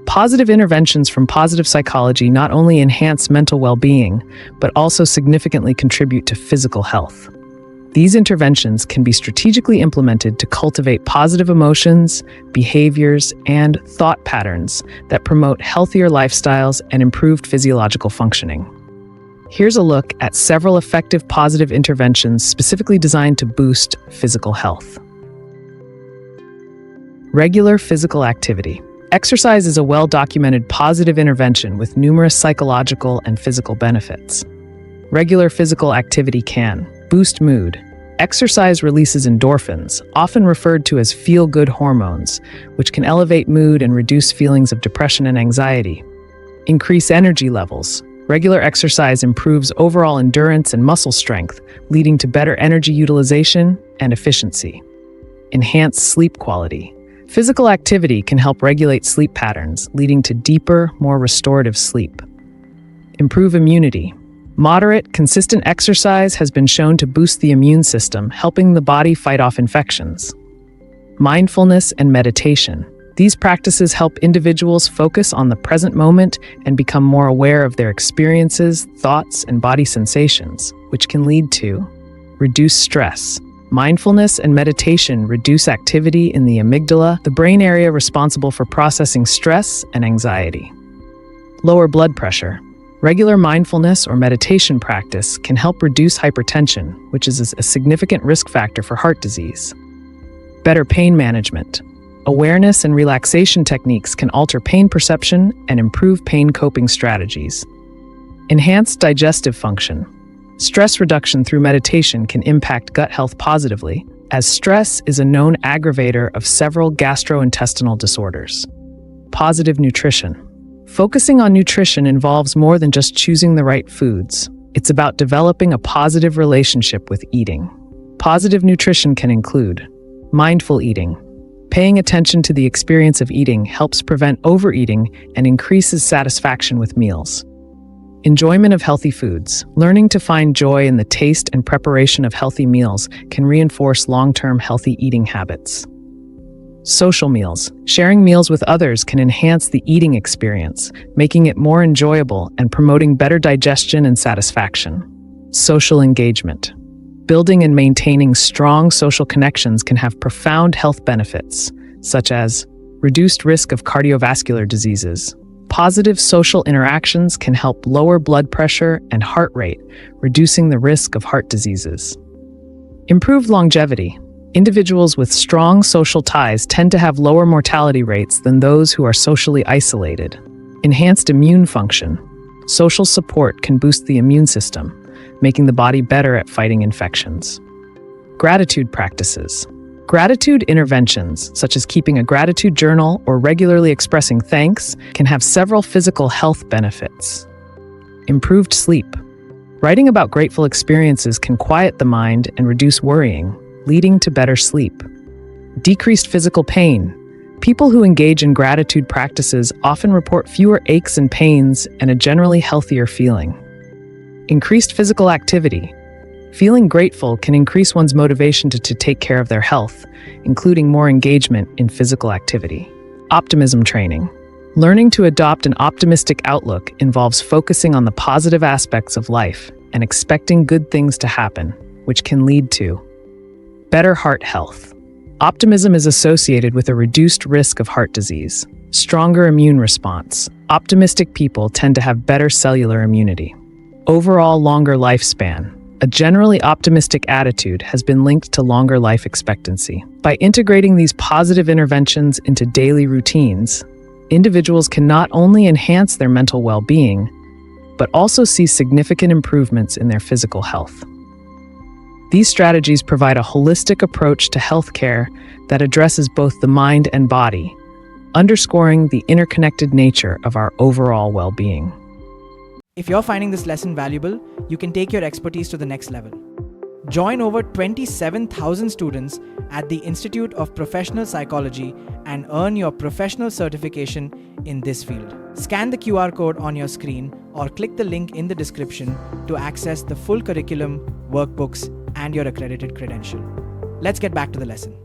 Positive interventions from positive psychology not only enhance mental well-being, but also significantly contribute to physical health. These interventions can be strategically implemented to cultivate positive emotions, behaviors, and thought patterns that promote healthier lifestyles and improved physiological functioning. Here's a look at several effective positive interventions specifically designed to boost physical health. Regular physical activity. Exercise is a well-documented positive intervention with numerous psychological and physical benefits. Regular physical activity can boost mood. Exercise releases endorphins, often referred to as feel-good hormones, which can elevate mood and reduce feelings of depression and anxiety. Increase energy levels. Regular exercise improves overall endurance and muscle strength, leading to better energy utilization and efficiency. Enhance sleep quality. Physical activity can help regulate sleep patterns, leading to deeper, more restorative sleep. Improve immunity. Moderate, consistent exercise has been shown to boost the immune system, helping the body fight off infections. Mindfulness and meditation. These practices help individuals focus on the present moment and become more aware of their experiences, thoughts, and body sensations, which can lead to reduced stress. Mindfulness and meditation reduce activity in the amygdala, the brain area responsible for processing stress and anxiety. Lower blood pressure. Regular mindfulness or meditation practice can help reduce hypertension, which is a significant risk factor for heart disease. Better pain management. Awareness and relaxation techniques can alter pain perception and improve pain coping strategies. Enhanced digestive function. Stress reduction through meditation can impact gut health positively, as stress is a known aggravator of several gastrointestinal disorders. Positive nutrition. Focusing on nutrition involves more than just choosing the right foods. It's about developing a positive relationship with eating. Positive nutrition can include mindful eating. Paying attention to the experience of eating helps prevent overeating and increases satisfaction with meals. Enjoyment of healthy foods. Learning to find joy in the taste and preparation of healthy meals can reinforce long-term healthy eating habits. Social meals. Sharing meals with others can enhance the eating experience, making it more enjoyable and promoting better digestion and satisfaction. Social engagement. Building and maintaining strong social connections can have profound health benefits, such as reduced risk of cardiovascular diseases. Positive social interactions can help lower blood pressure and heart rate, reducing the risk of heart diseases. Improved longevity. Individuals with strong social ties tend to have lower mortality rates than those who are socially isolated. Enhanced immune function. Social support can boost the immune system, making the body better at fighting infections. Gratitude practices. Gratitude interventions, such as keeping a gratitude journal or regularly expressing thanks, can have several physical health benefits. Improved sleep. Writing about grateful experiences can quiet the mind and reduce worrying, leading to better sleep. Decreased physical pain. People who engage in gratitude practices often report fewer aches and pains and a generally healthier feeling. Increased physical activity. Feeling grateful can increase one's motivation to take care of their health, including more engagement in physical activity. Optimism training. Learning to adopt an optimistic outlook involves focusing on the positive aspects of life and expecting good things to happen, which can lead to better heart health. Optimism is associated with a reduced risk of heart disease, stronger immune response. Optimistic people tend to have better cellular immunity. Overall longer lifespan. A generally optimistic attitude has been linked to longer life expectancy. By integrating these positive interventions into daily routines, individuals can not only enhance their mental well-being, but also see significant improvements in their physical health. These strategies provide a holistic approach to healthcare that addresses both the mind and body, underscoring the interconnected nature of our overall well-being. If you're finding this lesson valuable, you can take your expertise to the next level. Join over 27,000 students at the Institute of Professional Psychology and earn your professional certification in this field. Scan the QR code on your screen or click the link in the description to access the full curriculum, workbooks, and your accredited credential. Let's get back to the lesson.